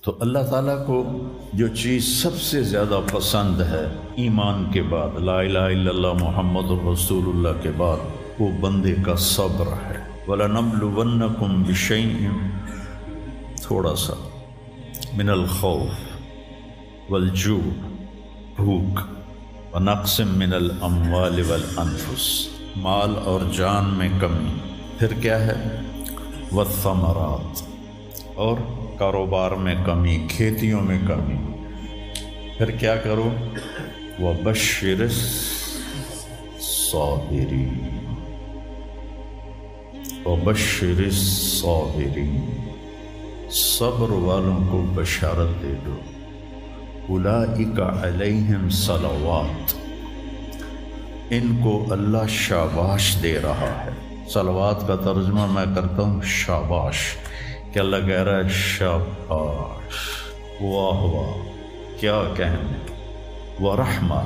تو اللہ تعالیٰ کو جو چیز سب سے زیادہ پسند ہے ایمان کے بعد، لا الہ الا اللہ محمد رسول اللہ کے بعد، وہ بندے کا صبر ہے۔ وَلَنَبْلُوَنَّكُمْ بِشَيْءٍ، تھوڑا سا، من الخوف والجوع، بھوک، ونقص من الاموال والانفس، مال اور جان میں کمی، پھر کیا ہے، والثمرات، اور کاروبار میں کمی، کھیتیوں میں کمی، پھر کیا کرو، وَبَشِّرِ الصَّابِرِينَ، وَبَشِّرِ الصَّابِرِينَ، صبر والوں کو بشارت دے دو۔ اولئک علیہم صلوات، ان کو اللہ شاباش دے رہا ہے۔ صلوات کا ترجمہ میں کرتا ہوں شاباش، کہ اللہ کہہ رہا ہے شاباش، واہ واہ، کیا کہنے، ورحمہ،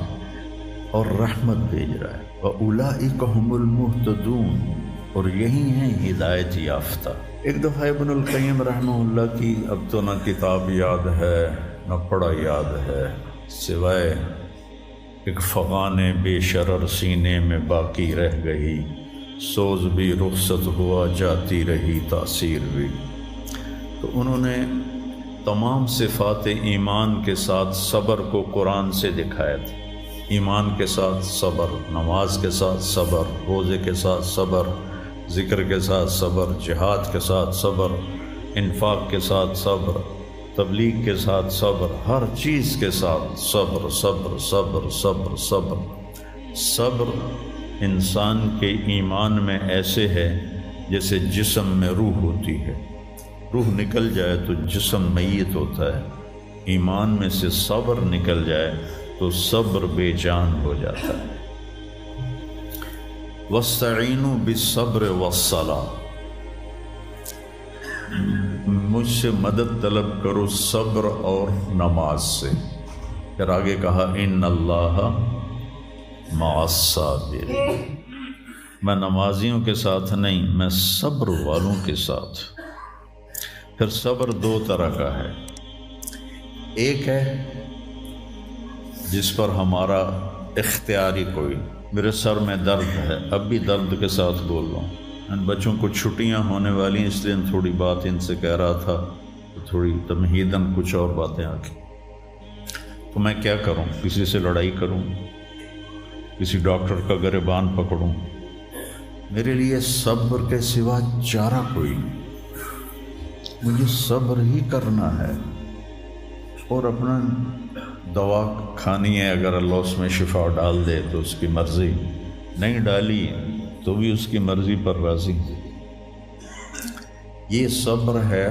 اور رحمت بھیج رہا ہے، وَأُولَئِكَ هُمُ الْمُهْتَدُونَ، اور یہی ہیں ہدایت یافتہ۔ ایک دفعہ ابن القیم رحمہ اللہ کی اب تو نہ کتاب یاد ہے نہ پڑھا یاد ہے، سوائے ایک فغان بے شرر سینے میں باقی رہ گئی، سوز بھی رخصت ہوا جاتی رہی تاثیر بھی۔ تو انہوں نے تمام صفات ایمان کے ساتھ صبر کو قرآن سے دکھایا تھا۔ ایمان کے ساتھ صبر، نماز کے ساتھ صبر، روزے کے ساتھ صبر، ذکر کے ساتھ صبر، جہاد کے ساتھ صبر، انفاق کے ساتھ صبر، تبلیغ کے ساتھ صبر، ہر چیز کے ساتھ صبر صبر صبر صبر صبر۔ صبر انسان کے ایمان میں ایسے ہے جیسے جسم میں روح ہوتی ہے، روح نکل جائے تو جسم میت ہوتا ہے، ایمان میں سے صبر نکل جائے تو صبر بے جان ہو جاتا ہے۔ وَاسْتَعِینُوا بِالصَّبْرِ وَالصَّلَاةِ، مجھ سے مدد طلب کرو صبر اور نماز سے۔ پھر آگے کہا ان اللہ مع الصابرین، میں نمازیوں کے ساتھ نہیں، میں صبر والوں کے ساتھ۔ پھر صبر دو طرح کا ہے، ایک ہے جس پر ہمارا اختیاری کوئی، میرے سر میں درد ہے، اب بھی درد کے ساتھ بول رہا ہوں، ان بچوں کو چھٹیاں ہونے والی ہیں، اس لیے تھوڑی بات ان سے کہہ رہا تھا، تھوڑی تمہیداً کچھ اور باتیں آ گئی، تو میں کیا کروں، کسی سے لڑائی کروں، کسی ڈاکٹر کا گریبان پکڑوں؟ میرے لیے صبر کے سوا چارہ کوئی نہیں، مجھے صبر ہی کرنا ہے، اور اپنا دوا کھانی ہے، اگر اللہ اس میں شفا ڈال دے تو اس کی مرضی، نہیں ڈالی تو بھی اس کی مرضی پر راضی۔ یہ صبر ہے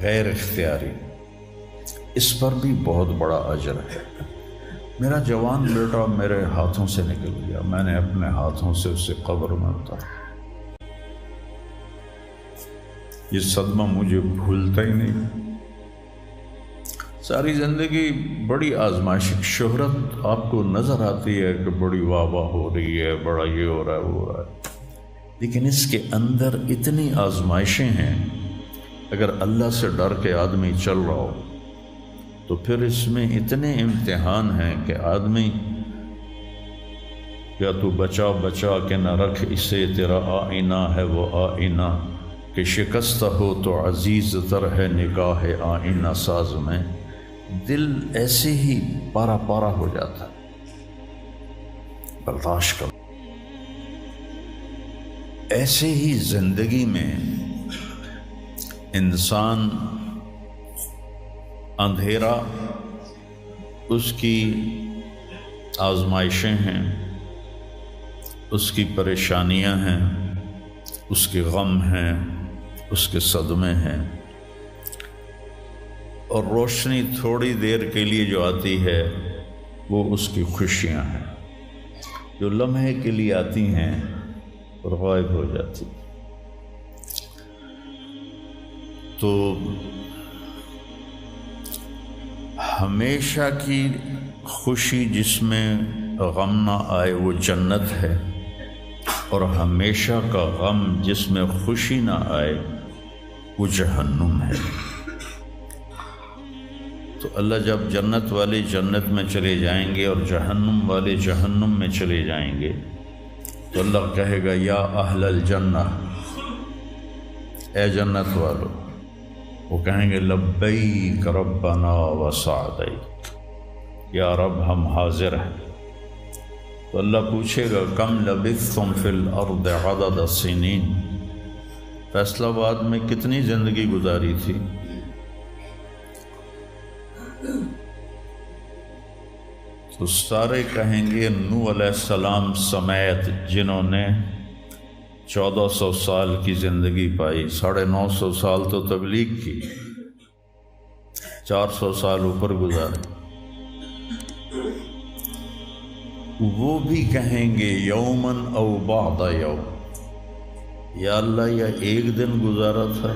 غیر اختیاری، اس پر بھی بہت بڑا اجر ہے۔ میرا جوان بیٹا میرے ہاتھوں سے نکل گیا، میں نے اپنے ہاتھوں سے اسے قبر میں اتارا، یہ صدمہ مجھے بھولتا ہی نہیں۔ ساری زندگی بڑی آزمائش، شہرت آپ کو نظر آتی ہے کہ بڑی واہ واہ ہو رہی ہے، بڑا یہ ہو رہا ہے وہ ہو رہا ہے، لیکن اس کے اندر اتنی آزمائشیں ہیں، اگر اللہ سے ڈر کے آدمی چل رہا ہو تو پھر اس میں اتنے امتحان ہیں کہ آدمی یا تو بچا بچا کے نہ رکھ اسے، تیرا آئینہ ہے وہ آئینہ، کہ شکستہ ہو تو عزیز تر ہے نگاہ آئینہ ساز میں۔ دل ایسے ہی پارا پارا ہو جاتا ہے، برداشت کرو۔ ایسے ہی زندگی میں انسان اندھیرا اس کی آزمائشیں ہیں، اس کی پریشانیاں ہیں، اس کے غم ہیں، اس کے صدمے ہیں، اور روشنی تھوڑی دیر کے لیے جو آتی ہے وہ اس کی خوشیاں ہیں، جو لمحے کے لیے آتی ہیں اور غائب ہو جاتی۔ تو ہمیشہ کی خوشی جس میں غم نہ آئے وہ جنت ہے، اور ہمیشہ کا غم جس میں خوشی نہ آئے وہ جہنم ہے۔ تو اللہ جب جنت والے جنت میں چلے جائیں گے اور جہنم والے جہنم میں چلے جائیں گے تو اللہ کہے گا یا اہل الجنہ، اے جنت والو، وہ کہیں گے لبیک ربنا وسعدیک، یا رب ہم حاضر ہیں۔ تو اللہ پوچھے گا کم لبثتم فی الارض عدد السنین، فیصلہ آباد میں کتنی زندگی گزاری تھی؟ تو سارے کہیں گے نوح علیہ السلام سمیت جنہوں نے 1400 سال کی زندگی پائی، 950 سال تو تبلیغ کی، 400 سال اوپر گزارے، وہ بھی کہیں گے یومن او بعد یوم، یا اللہ یا ایک دن گزارا تھا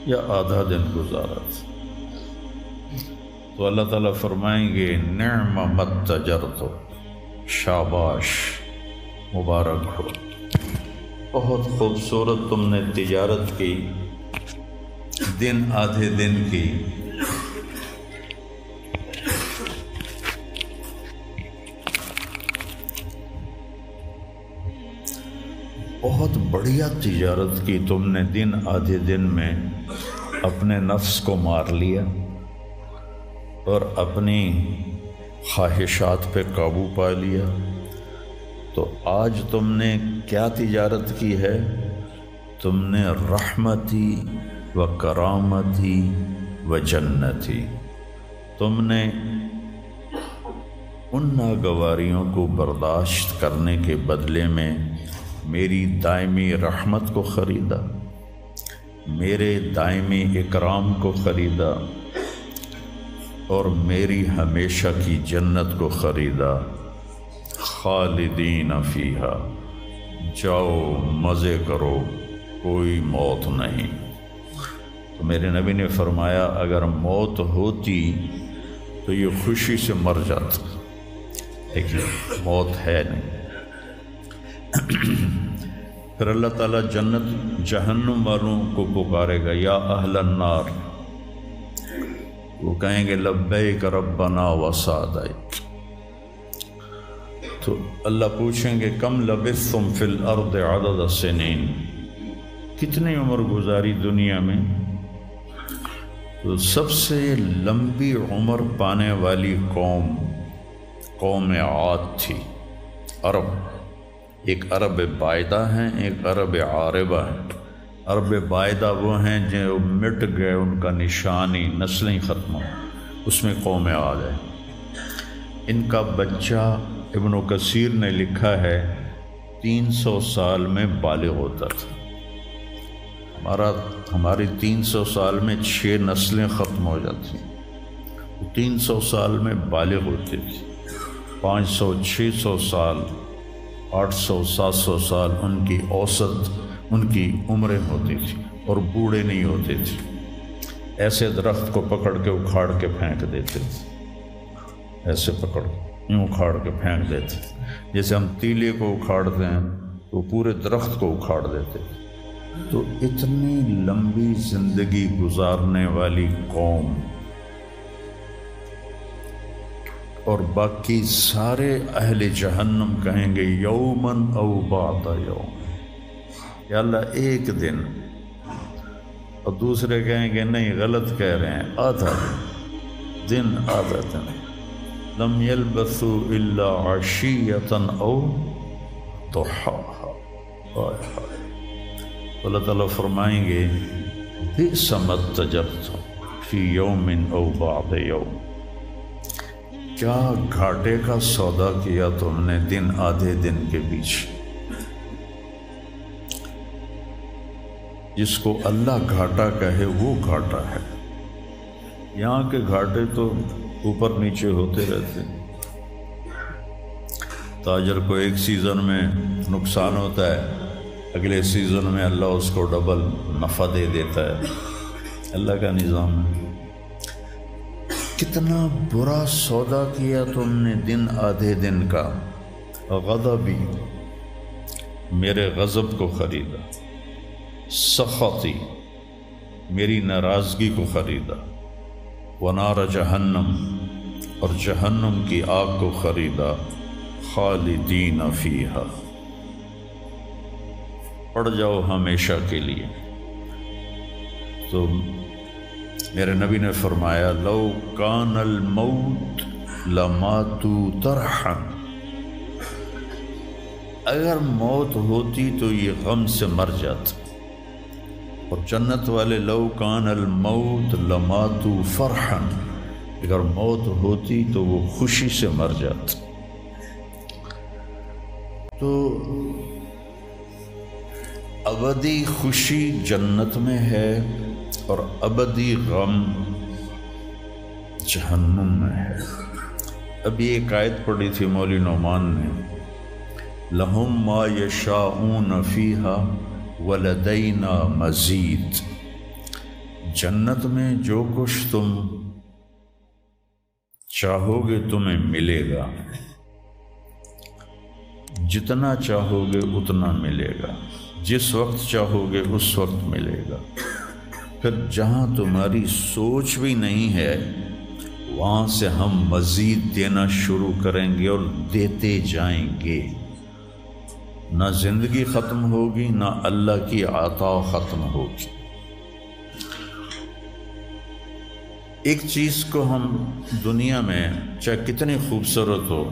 یا آدھا دن گزارا تھا۔ تو اللہ تعالیٰ فرمائیں گے نعم متجرت، شاباش، مبارک ہو، بہت خوبصورت تم نے تجارت کی، دن آدھے دن کی، بہت بڑھیا تجارت کی تم نے، دن آدھے دن میں اپنے نفس کو مار لیا اور اپنی خواہشات پہ قابو پا لیا۔ تو آج تم نے کیا تجارت کی ہے؟ تم نے رحمتی و کرامتی و جنتی، تم نے ان ناگواریوں کو برداشت کرنے کے بدلے میں میری دائمی رحمت کو خریدا، میرے دائمی اکرام کو خریدا اور میری ہمیشہ کی جنت کو خریدا۔ خالدین فیہا، جاؤ مزے کرو، کوئی موت نہیں۔ تو میرے نبی نے فرمایا اگر موت ہوتی تو یہ خوشی سے مر جاتا، لیکن موت ہے نہیں۔ پھر اللہ تعالیٰ جنت جہنم والوں کو پکارے گا یا اہل النار، وہ کہیں گے لبیک ربنا وسعدیک۔ تو اللہ پوچھیں گے کم لبثتم فی الارض عدد السنین، کتنی عمر گزاری دنیا میں؟ تو سب سے لمبی عمر پانے والی قوم عاد تھی، عرب۔ ایک عرب بائدہ ہیں، ایک عرب عاربہ ہیں۔ عرب بائدہ وہ ہیں جو مٹ گئے، ان کا نشانی نسلیں ختم ہو، اس میں قوم عاد ہے۔ ان کا بچہ ابن کثیر نے لکھا ہے 300 سال میں بالغ ہوتا تھا۔ ہماری 300 سال میں 6 نسلیں ختم ہو جاتی، 300 سال میں بالغ ہوتی تھی۔ 500 600 سال 800 700 سال ان کی اوسط ان کی عمریں ہوتی تھی اور بوڑھے نہیں ہوتے تھے۔ ایسے درخت کو پکڑ کے اکھاڑ کے پھینک دیتے تھے، ایسے پکڑ یوں اکھاڑ کے پھینک دیتے تھے، جیسے ہم تیلے کو اکھاڑتے ہیں تو پورے درخت کو اکھاڑ دیتے تھے۔ تو اتنی لمبی زندگی گزارنے والی قوم، اور باقی سارے اہل جہنم کہیں گے یومن او بعد یوم، یا اللہ ایک دن، اور دوسرے کہیں گے نہیں غلط کہہ رہے ہیں، آدھا دن آدھا دن۔ لم یلبثوا الا عشیۃ او ضحاہا۔ اللہ تعالیٰ فرمائیں گے بئس ما اتجرتم فی یوم او بعد یوم، کیا گھاٹے کا سودا کیا تم نے دن آدھے دن کے بیچ۔ جس کو اللہ گھاٹا کہے وہ گھاٹا ہے، یہاں کے گھاٹے تو اوپر نیچے ہوتے رہتے۔ تاجر کو ایک سیزن میں نقصان ہوتا ہے، اگلے سیزن میں اللہ اس کو ڈبل نفع دے دیتا ہے، اللہ کا نظام ہے۔ کتنا برا سودا کیا تم نے دن آدھے دن کا۔ غضبی، میرے غضب کو خریدا، سخطی، میری ناراضگی کو خریدا، ونار جہنم، اور جہنم کی آگ کو خریدا، خالدین فیہا، پڑ جاؤ ہمیشہ کے لیے۔ تو میرے نبی نے فرمایا لو کان الموت لماتوا طرحا، اگر موت ہوتی تو یہ غم سے مر جاتے، اور جنت والے لو کان الموت لماتوا فرحا، اگر موت ہوتی تو وہ خوشی سے مر جاتے۔ تو ابدی خوشی جنت میں ہے اور ابدی غم جہنم میں ہے۔ ابھی ایک آیت پڑھی تھی مولوی نعمان نے، لہم ما یشاءون فیہا ولدینا مزید، جنت میں جو کچھ تم چاہو گے تمہیں ملے گا، جتنا چاہو گے اتنا ملے گا، جس وقت چاہو گے اس وقت ملے گا۔ پھر جہاں تمہاری سوچ بھی نہیں ہے وہاں سے ہم مزید دینا شروع کریں گے اور دیتے جائیں گے، نہ زندگی ختم ہوگی نہ اللہ کی عطا ختم ہوگی۔ ایک چیز کو ہم دنیا میں چاہے کتنی خوبصورت ہو،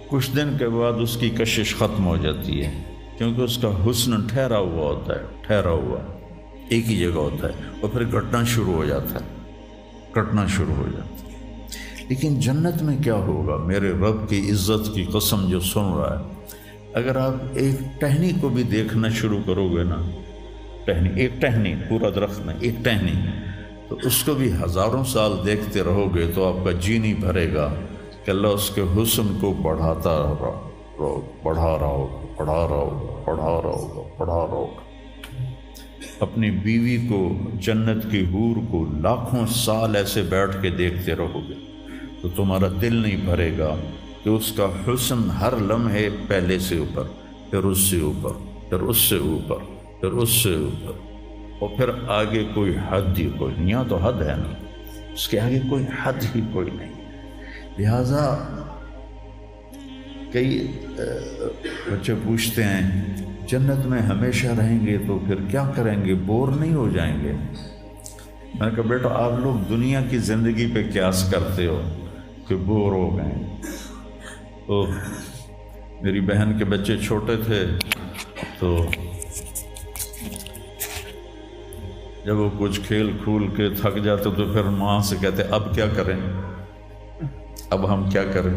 کچھ دن کے بعد اس کی کشش ختم ہو جاتی ہے، کیونکہ اس کا حسن ٹھہرا ہوا ہوتا ہے، ٹھہرا ہوا ایک ہی جگہ ہوتا ہے، اور پھر گھٹنا شروع ہو جاتا ہے، کٹنا شروع ہو جاتا ہے۔ لیکن جنت میں کیا ہوگا؟ میرے رب کی عزت کی قسم جو سن رہا ہے، اگر آپ ایک ٹہنی کو بھی دیکھنا شروع کرو گے نا، ایک ٹہنی، پورا درخت نہیں، ایک ٹہنی، تو اس کو بھی ہزاروں سال دیکھتے رہو گے تو آپ کا جی نہیں بھرے گا کہ اللہ اس کے حسن کو بڑھاتا رہو، بڑھا رہا ہوگا، بڑھا رہا ہوگا، بڑھا رہا ہوگا، بڑھا رہا ہوگا۔ اپنی بیوی کو، جنت کی حور کو لاکھوں سال ایسے بیٹھ کے دیکھتے رہو گے تو تمہارا دل نہیں بھرے گا کہ اس کا حسن ہر لمحے پہلے سے اوپر، پھر اس سے اوپر، پھر اس سے اوپر، پھر اس سے اوپر، اور پھر آگے کوئی حد ہی کوئی نہیں۔ یہاں تو حد ہے نا، اس کے آگے کوئی حد ہی کوئی نہیں۔ لہٰذا کئی بچے پوچھتے ہیں جنت میں ہمیشہ رہیں گے تو پھر کیا کریں گے، بور نہیں ہو جائیں گے؟ میں نے کہا بیٹا آپ لوگ دنیا کی زندگی پہ قیاس کرتے ہو کہ بور ہو گئے۔ تو میری بہن کے بچے چھوٹے تھے تو جب وہ کچھ کھیل کھول کے تھک جاتے تو پھر ماں سے کہتے اب کیا کریں، اب ہم کیا کریں؟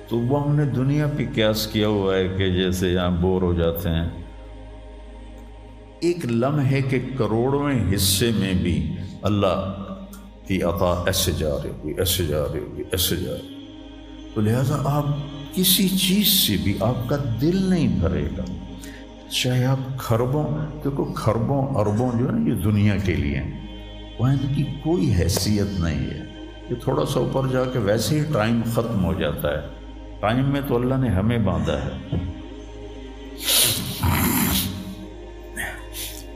تو وہ ہم نے دنیا پہ قیاس کیا ہوا ہے کہ جیسے یہاں بور ہو جاتے ہیں، ایک لمحے کے کروڑویں حصے میں بھی اللہ کی عطا ایسے جا رہی ہوگی، ایسے جا رہی ہوگی، ایسے جا رہی ہوگی۔ تو لہٰذا آپ کسی چیز سے بھی آپ کا دل نہیں بھرے گا، چاہے آپ خربوں، دیکھو خربوں اربوں جو ہے نا یہ دنیا کے لیے ہیں، وہاں ان کی کوئی حیثیت نہیں ہے۔ یہ تھوڑا سا اوپر جا کے ویسے ہی ٹائم ختم ہو جاتا ہے، ٹائم میں تو اللہ نے ہمیں باندھا ہے۔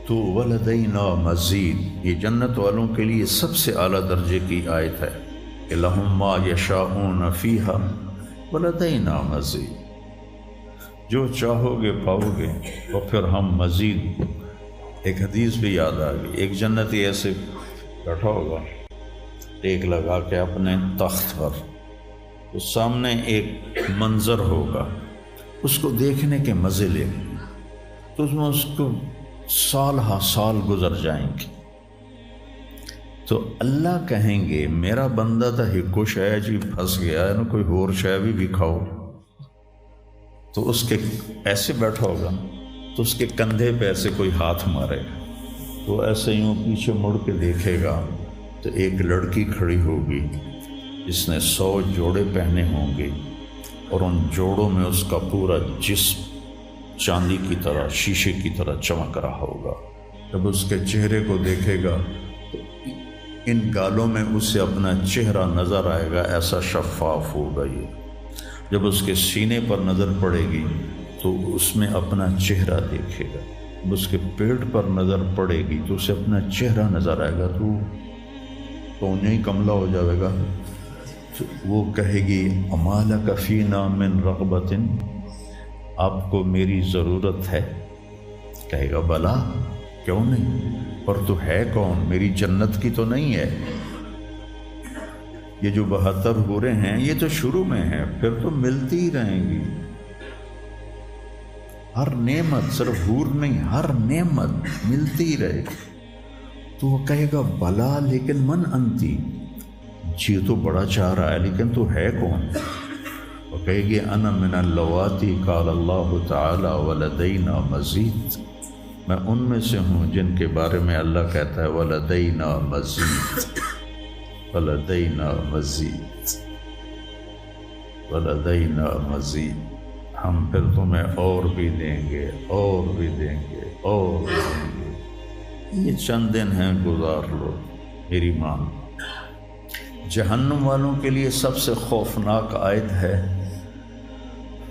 تو ولدینا مزید، یہ جنت والوں کے لیے سب سے اعلیٰ درجے کی آیت ہے کہ لہم ما یشاءون فیہا ولدینا مزید، جو چاہو گے پاؤ گے، اور پھر ہم مزید۔ ایک حدیث بھی یاد آ گئی، ایک جنتی ایسے بیٹھا ہوگا ٹیک لگا کے اپنے تخت پر، تو سامنے ایک منظر ہوگا، اس کو دیکھنے کے مزے لے، تو اس میں اس کو سال ہا سال گزر جائیں گے۔ تو اللہ کہیں گے میرا بندہ تھا ہکو شے جی پھنس گیا ہے نا، کوئی اور شے بھی کھاؤ۔ تو اس کے ایسے بیٹھا ہوگا تو اس کے کندھے پہ ایسے کوئی ہاتھ مارے گا، تو ایسے یوں پیچھے مڑ کے دیکھے گا تو ایک لڑکی کھڑی ہوگی جس نے 100 جوڑے پہنے ہوں گے، اور ان جوڑوں میں اس کا پورا جسم چاندی کی طرح، شیشے کی طرح چمک رہا ہوگا۔ جب اس کے چہرے کو دیکھے گا تو ان گالوں میں اسے اپنا چہرہ نظر آئے گا، ایسا شفاف ہوگا یہ۔ جب اس کے سینے پر نظر پڑے گی تو اس میں اپنا چہرہ دیکھے گا، جب اس کے پیٹ پر نظر پڑے گی تو اسے اپنا چہرہ نظر آئے گا، تو تو انہیں ہی کملہ ہو جائے گا. تو وہ کہے گی اما لک فینا من رغبۃ، آپ کو میری ضرورت ہے؟ کہے گا بلا، کیوں نہیں، پر تو ہے کون، میری جنت کی تو نہیں ہے. یہ جو 72 حوریں ہیں یہ تو شروع میں ہیں، پھر تو ملتی ہی رہیں گی. ہر نعمت، صرف حور نہیں، ہر نعمت ملتی ہی رہے گی. تو وہ کہے گا بلا لیکن من انتی، جی تو بڑا چاہ رہا ہے لیکن تو ہے کون؟ وہ کہے گی انا من اللواتی قال اللہ تعالی ولدینا مزید، میں ان میں سے ہوں جن کے بارے میں اللہ کہتا ہے ولدینا مزید، ولدینا مزید، ولدینا مزید، ہم پھر تمہیں اور بھی دیں گے، اور بھی دیں گے، اور بھی دیں گے. یہ چند دن ہیں، گزار لو، میری مان. جہنم والوں کے لیے سب سے خوفناک آیت ہے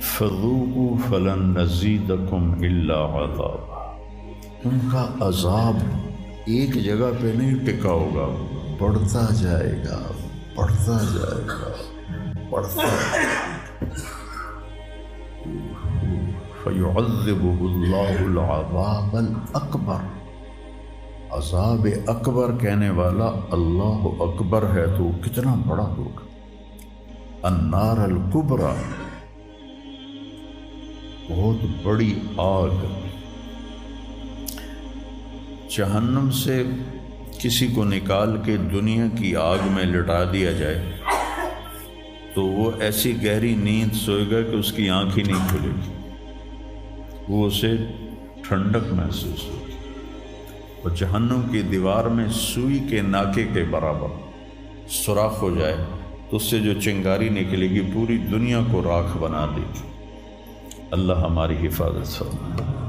فذوقوا فلن نزیدکم الا عذابا. ان کا عذاب ایک جگہ پہ نہیں ٹکا ہوگا، بڑھتا جائے گا، بڑھتا جائے گا، بڑھتا جائے گا. فَيُعَذِّبُهُ اللَّهُ الْعَذَابَ الْأَكْبَرَ. عذاب اکبر کہنے والا اللہ اکبر ہے تو کتنا بڑا ہوگا. النار الکبریٰ، بہت بڑی آگ. جہنم سے کسی کو نکال کے دنیا کی آگ میں لٹا دیا جائے تو وہ ایسی گہری نیند سوئے گا کہ اس کی آنکھ ہی نہیں کھلے گی، وہ اسے ٹھنڈک محسوس ہوگی. اور جہنم کی دیوار میں سوئی کے ناکے کے برابر سوراخ ہو جائے تو اس سے جو چنگاری نکلے گی پوری دنیا کو راکھ بنا دے گی. اللہ ہماری حفاظت فرمائے.